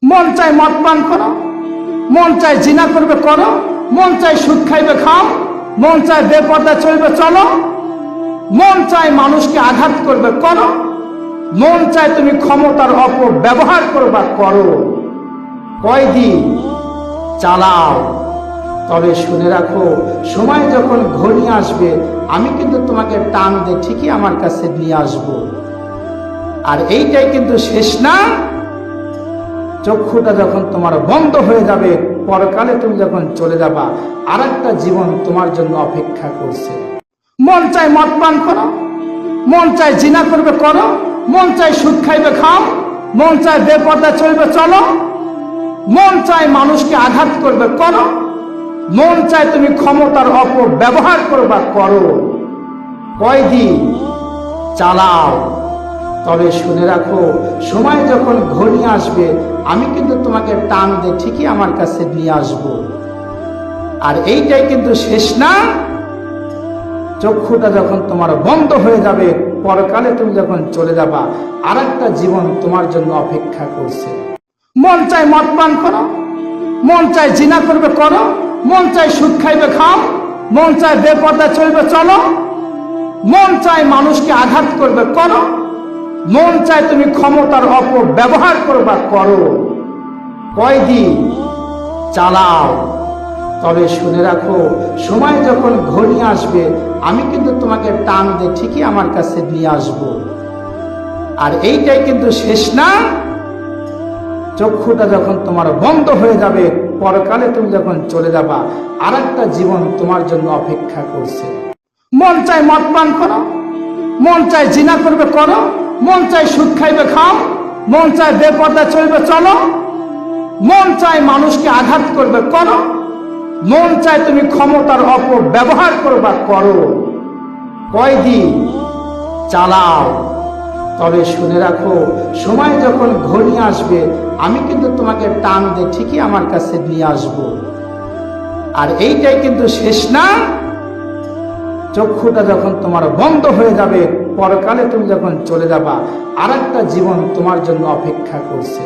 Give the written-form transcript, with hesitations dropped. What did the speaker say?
মন চায় মদ পান করো, মন চায় জিনা করবে করো, মন চায় সুদ খাইবে খাও, মন চায় বেপর্দা চলবে চলো, মন চায় মানুষকে আঘাত করবে করো, মন চায় তুমি ক্ষমতার অপব্যবহার করবা করো। কয়দিন চালাও, তবে শুনে রাখো সময় যখন ঘনিয়ে আসবে আমি কিন্তু তোমাকে টান দিয়ে ঠিকই আমার কাছে নিয়ে আসবো। আর এইটাই কিন্তু শেষ না। চক্ষুটা যখন তোমার বন্ধ হয়ে যাবে, পরকালে তুমি যখন চলে যাবা, আর একটা জীবন তোমার জন্য অপেক্ষা করছে। মন চায় মদ পান করো, মন চায় জিনা করবে করো, মন চায় সুদ খাইবে খাও, মন চায় বেপর্দা চলবে চলো, মন চায় মানুষকে আঘাত করবে করো, মন চায় তুমি ক্ষমতার অপব্যবহার করবা করো। কয়দিন চালাও, তবে শুনে রাখো সময় যখন ঘনিয়ে আসবে আমি কিন্তু তোমাকে টান দিয়ে ঠিকই আমার কাছে নিয়ে আসব। আর এইটাই কিন্তু শেষ না। চক্ষুটা যখন তোমার বন্ধ হয়ে যাবে, পরকালে তুমি যখন চলে যাবা, আর একটা জীবন তোমার জন্য অপেক্ষা করছে। মন চায় মদ পান করো, মন চায় জিনা করবে করো, মন চায় সুদ খাইবে খাও, মন চায় বেপর্দা চলবে চলো, মন চায় মানুষকে আঘাত করবে করো, মন চায় তুমি ক্ষমতার অপব্যবহার করবা করো। কয়দিন চালাও, তবে শুনে রাখো সময় যখন ঘনিয়ে আসবে আমি কিন্তু তোমাকে টান দিয়ে ঠিকই আমার কাছে নিয়ে আসব। আর এইটাই কিন্তু শেষ না। চক্ষুটা যখন তোমার বন্ধ হয়ে যাবে, পরকালে তুমি যখন চলে যাবা, আর একটা জীবন তোমার জন্য অপেক্ষা করছে। মন চায় মদ পান করো, মন চায় জিনা করবে করো, মন চায় সুদ খাইবে খাও, মন চায় বেপর্দা চলবে চলো, মন চায় মানুষকে আঘাত করবে করো, মন চায় তুমি ক্ষমতার অপব্যবহার করবা করো। কয়দিন চালাও, তবে শুনে রাখো সময় যখন ঘনিয়ে আসবে আমি কিন্তু তোমাকে টান দিয়ে ঠিকই আমার কাছে নিয়ে আসব। আর এইটাই কিন্তু শেষ না। চক্ষুটা যখন তোমার বন্ধ হয়ে যাবে, পরকালে তুমি যখন চলে যাবা, আর একটা জীবন তোমার জন্য অপেক্ষা করছে।